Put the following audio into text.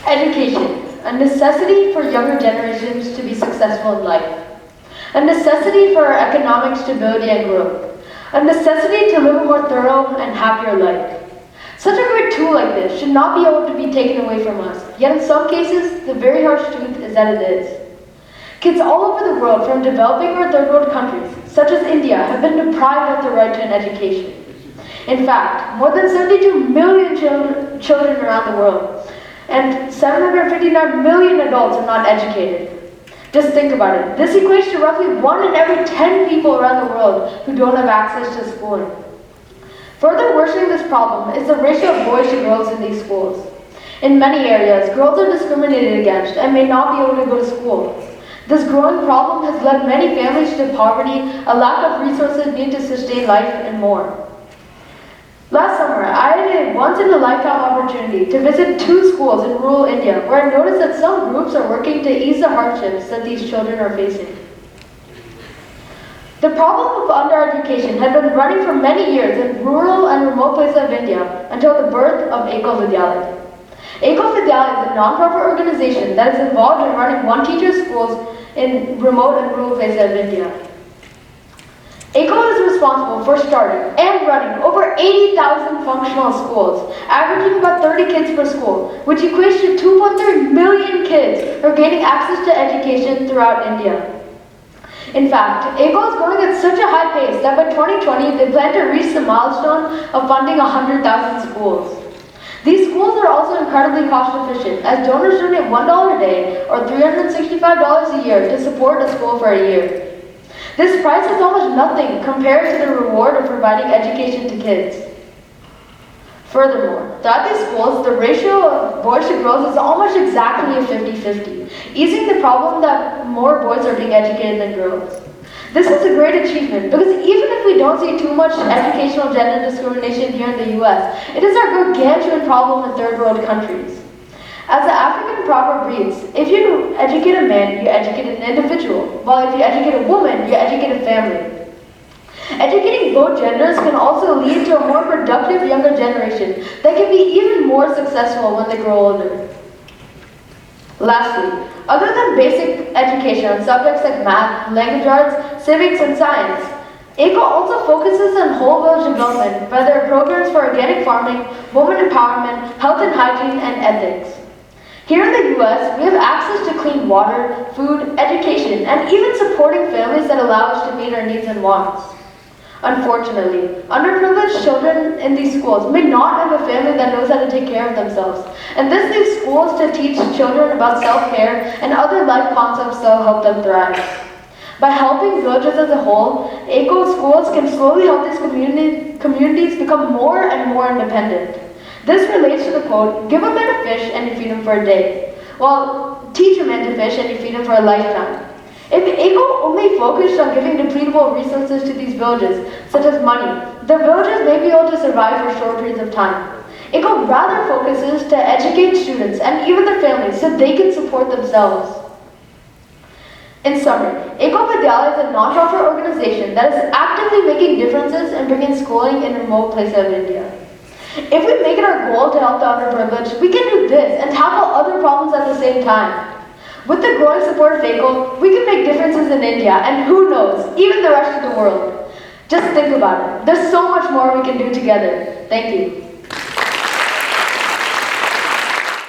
Education, a necessity for younger generations to be successful in life. A necessity for our economic stability and growth. A necessity to live a more thorough and happier life. Such a great tool like this should not be able to be taken away from us, yet in some cases, the very harsh truth is that it is. Kids all over the world, from developing or third world countries, such as India, have been deprived of the right to an education. In fact, more than 72 million children around the world, and 759 million adults are not educated. Just think about it. This equates to roughly 1 in every 10 people around the world who don't have access to schooling. Further worsening this problem is the ratio of boys to girls in these schools. In many areas, girls are discriminated against and may not be able to go to school. This growing problem has led many families to poverty, a lack of resources needed to sustain life, and more. Last summer, I had a once-in-a-lifetime opportunity to visit 2 schools in rural India, where I noticed that some groups are working to ease the hardships that these children are facing. The problem of undereducation had been running for many years in rural and remote places of India until the birth of Ekal Vidyalaya. Ekal Vidyalaya is a non-profit organization that is involved in running one-teacher schools in remote and rural places of India. Ekal is responsible for starting and running over 80,000 functional schools, averaging about 30 kids per school, which equates to 2.3 million kids who are gaining access to education throughout India. In fact, Ekal is growing at such a high pace that by 2020 they plan to reach the milestone of funding 100,000 schools. These schools are also incredibly cost efficient, as donors donate $1 a day or $365 a year to support a school for a year. This price is almost nothing compared to the reward of providing education to kids. Furthermore, throughout these schools, the ratio of boys to girls is almost exactly a 50-50, easing the problem that more boys are being educated than girls. This is a great achievement because even if we don't see too much educational gender discrimination here in the US, it is a gargantuan problem in third world countries. As the African proverb reads, if you educate a man, you educate an individual, while if you educate a woman, you educate a family. Educating both genders can also lead to a more productive younger generation that can be even more successful when they grow older. Lastly, other than basic education on subjects like math, language arts, civics, and science, Ekal also focuses on whole village development by their programs for organic farming, women empowerment, health and hygiene, and ethics. Here in the US, we have access to clean water, food, education, and even supporting families that allow us to meet our needs and wants. Unfortunately, underprivileged children in these schools may not have a family that knows how to take care of themselves, and this leaves schools to teach children about self-care and other life concepts that will help them thrive. By helping villages as a whole, Ekal schools can slowly help these communities become more and more independent. This relates to the quote, "Give a man a fish and you feed him for a day," while teach a man to fish and you feed him for a lifetime. If Ekal only focused on giving depletable resources to these villages, such as money, the villages may be able to survive for short periods of time. Ekal rather focuses to educate students and even their families so they can support themselves. In summary, Ekal Vidyalaya is a non-profit organization that is actively making differences and bringing schooling in remote places of India. If we make it our goal to help the underprivileged, we can do this and tackle other problems at the same time. With the growing support of Ekal, we can make differences in India and who knows, even the rest of the world. Just think about it. There's so much more we can do together. Thank you.